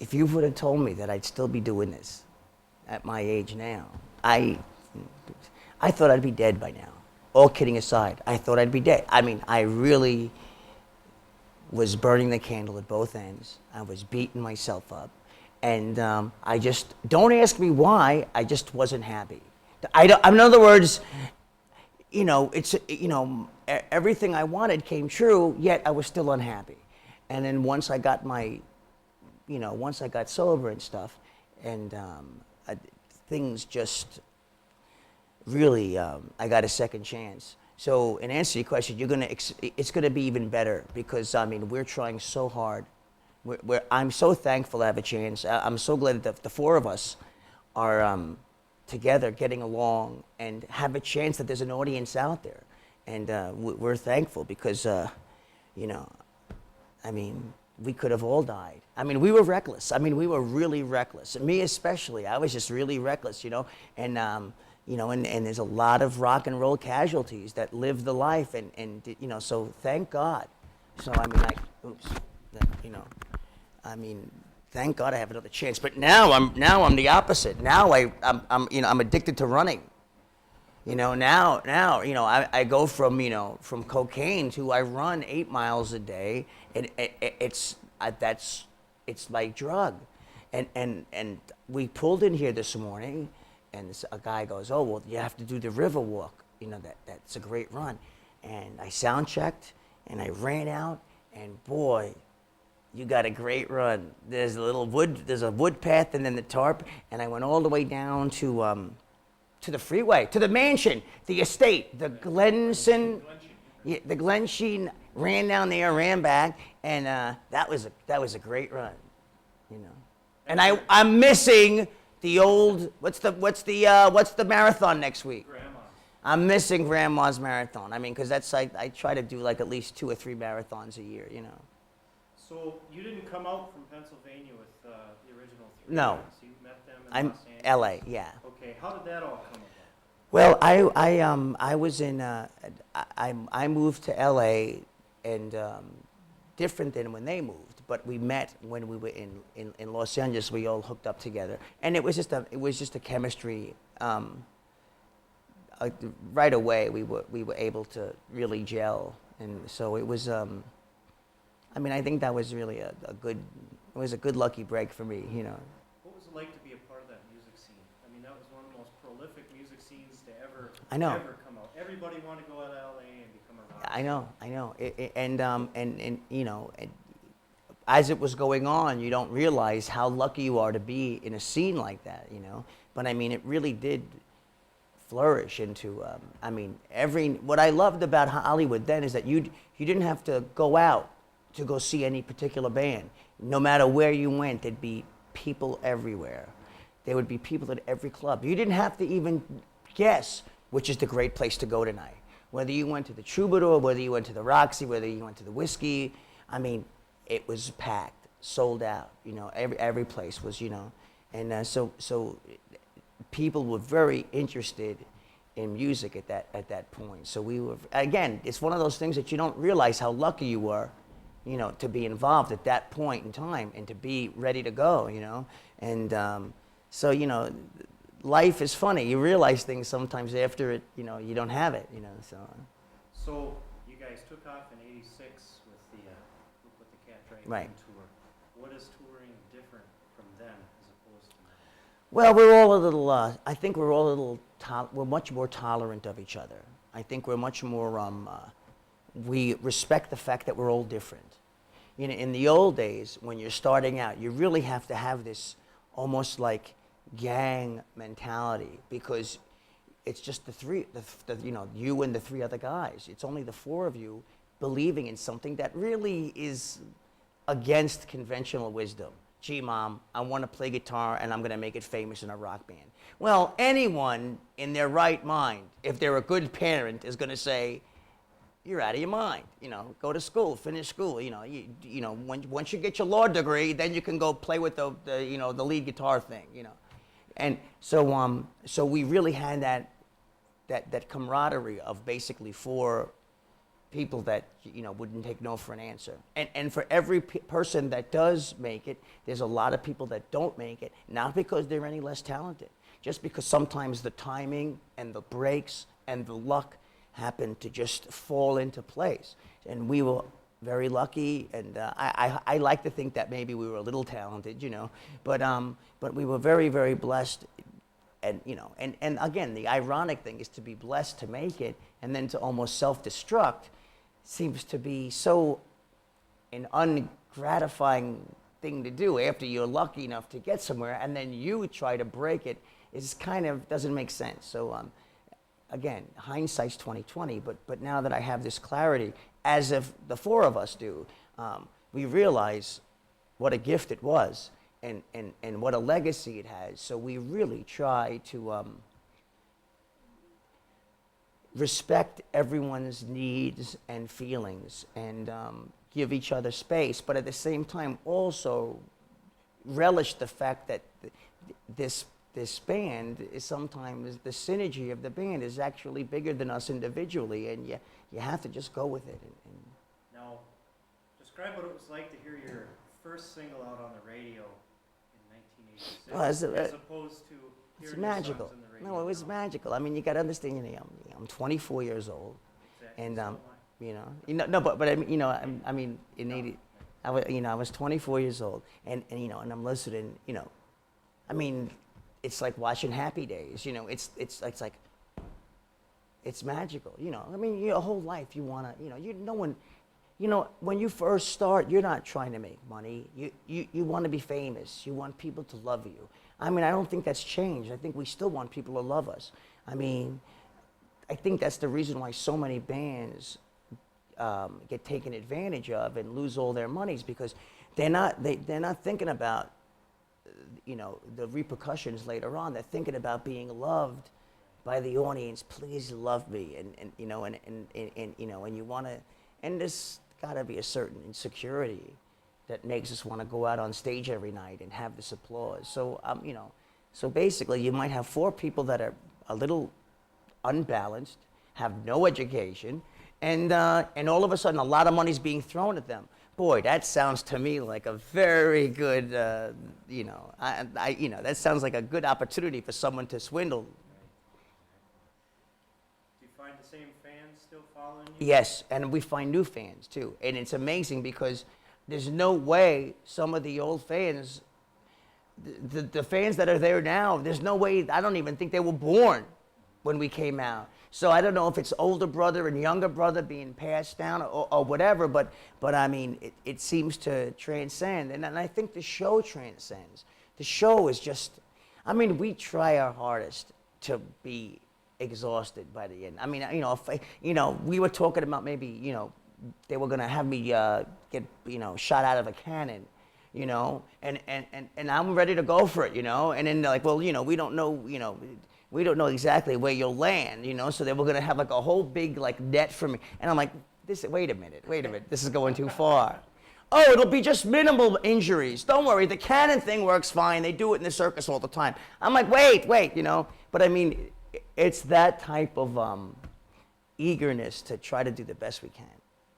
if you would have told me that I'd still be doing this at my age now, I thought I'd be dead by now. All kidding aside, I thought I'd be dead. I mean, I really was burning the candle at both ends. I was beating myself up. And I just, don't ask me why, I just wasn't happy. In other words, everything I wanted came true, yet I was still unhappy. And then once I got once I got sober and stuff, and things just really, I got a second chance. So in answer to your question, it's gonna be even better because we're trying so hard. I'm so thankful to have a chance. I'm so glad that the four of us are together, getting along, and have a chance that there's an audience out there. And we're thankful because, we could have all died. We were reckless. We were really reckless. Me especially. I was just really reckless, And there's a lot of rock and roll casualties that live the life, and so thank God. So thank God I have another chance. But now I'm the opposite. Now I'm addicted to running. Now I go from cocaine to I run 8 miles a day, and it's like drug. And we pulled in here this morning, and a guy goes, "Oh, well, you have to do the river walk. That's a great run." And I sound checked, and I ran out, and boy, you got a great run. There's a wood path, and then the tarp, and I went all the way down to the freeway, to the mansion, the estate, the Glenson, the Glensheen. Ran down there, ran back, and that was a great run, And I'm missing the old what's the marathon next week? Grandma's. I'm missing Grandma's marathon. Because that's I try to do like at least 2 or 3 marathons a year, So you didn't come out from Pennsylvania with the original 3 No. guys. You met them in I'm Los Angeles? L.A. Yeah. Okay, how did that all come about? Well, I was in I moved to L.A. and different than when they moved, but we met when we were in Los Angeles. We all hooked up together, and it was just a chemistry. Right away, we were able to really gel, and so it was. I think that was really a good lucky break for me, What was it like to be a part of that music scene? That was one of the most prolific music scenes to ever come out. Everybody wanted to go out to LA and become a rock star. I know. And as it was going on, you don't realize how lucky you are to be in a scene like that, But it really did flourish into. What I loved about Hollywood then is that you didn't have to go out to go see any particular band. No matter where you went, there'd be people everywhere. There would be people at every club. You didn't have to even guess which is the great place to go tonight. Whether you went to the Troubadour, whether you went to the Roxy, whether you went to the Whiskey, it was packed, sold out. Every place was, and so people were very interested in music at that point. So we were, again, it's one of those things that you don't realize how lucky you were, to be involved at that point in time and to be ready to go, and so life is funny. You realize things sometimes after it, you don't have it, so. So you guys took off in '86 with the Cat Dragon Right. tour. What is touring different from then as opposed to now? Well, we're all a little, I think we're all a little, we're much more tolerant of each other. I think we're much more, we respect the fact that we're all different. In the old days, when you're starting out, you really have to have this almost like gang mentality because it's just you and the 3 other guys. It's only the 4 of you believing in something that really is against conventional wisdom. Gee, Mom, I want to play guitar and I'm going to make it famous in a rock band. Well, anyone in their right mind, if they're a good parent, is going to say, you're out of your mind. Go to school, finish school. Once you get your law degree, then you can go play with the lead guitar thing. And so we really had that camaraderie of basically 4 people that, wouldn't take no for an answer. And for every person that does make it, there's a lot of people that don't make it, not because they're any less talented, just because sometimes the timing and the breaks and the luck happen to just fall into place. And we were very lucky, and I like to think that maybe we were a little talented, but we were very, very blessed. And and again, the ironic thing is to be blessed to make it, and then to almost self-destruct seems to be so an ungratifying thing to do after you're lucky enough to get somewhere, and then you try to break it. Is kind of doesn't make sense. So again, hindsight's 20/20. But now that I have this clarity, as if the four of us do, we realize what a gift it was. And what a legacy it has. So we really try to respect everyone's needs and feelings, and give each other space, but at the same time also relish the fact that this band is sometimes, the synergy of the band is actually bigger than us individually, and you have to just go with it. Now, describe what it was like to hear your first single out on the radio. As opposed to it's magical. Songs in the radio. No, it was magical. I mean, you got to understand. I'm 24 years old, exactly. And no, but I mean, I mean, in 80, I was 24 years old, and and I'm listening. I mean, it's like watching Happy Days. It's like it's magical. I mean, your whole life you wanna. No one. When you first start, you're not trying to make money. You want to be famous. You want people to love you. I mean, I don't think that's changed. I think we still want people to love us. I mean, I think that's the reason why so many bands get taken advantage of and lose all their monies, because they're not thinking about the repercussions later on. They're thinking about being loved by the audience. Please love me, and you want to, and this got to be a certain insecurity that makes us want to go out on stage every night and have this applause. So so basically you might have four people that are a little unbalanced, have no education, and all of a sudden a lot of money's being thrown at them. Boy, that sounds to me like a very good, that sounds like a good opportunity for someone to swindle. Same fans still following you? Yes, and we find new fans too. And it's amazing because there's no way some of the old fans, the fans that are there now, there's no way, I don't even think they were born when we came out. So I don't know if it's older brother and younger brother being passed down or whatever, but I mean, it seems to transcend. And I think the show transcends. The show is just, I mean, we try our hardest to be exhausted by the end. I mean, we were talking about maybe, they were gonna have me get, shot out of a cannon, and I'm ready to go for it, and then they're like, well, we don't know exactly where you'll land, so they were gonna have like a whole big like net for me, and I'm like, wait a minute, this is going too far. Oh, it'll be just minimal injuries. Don't worry, the cannon thing works fine. They do it in the circus all the time. I'm like, wait, but I mean, it's that type of eagerness to try to do the best we can.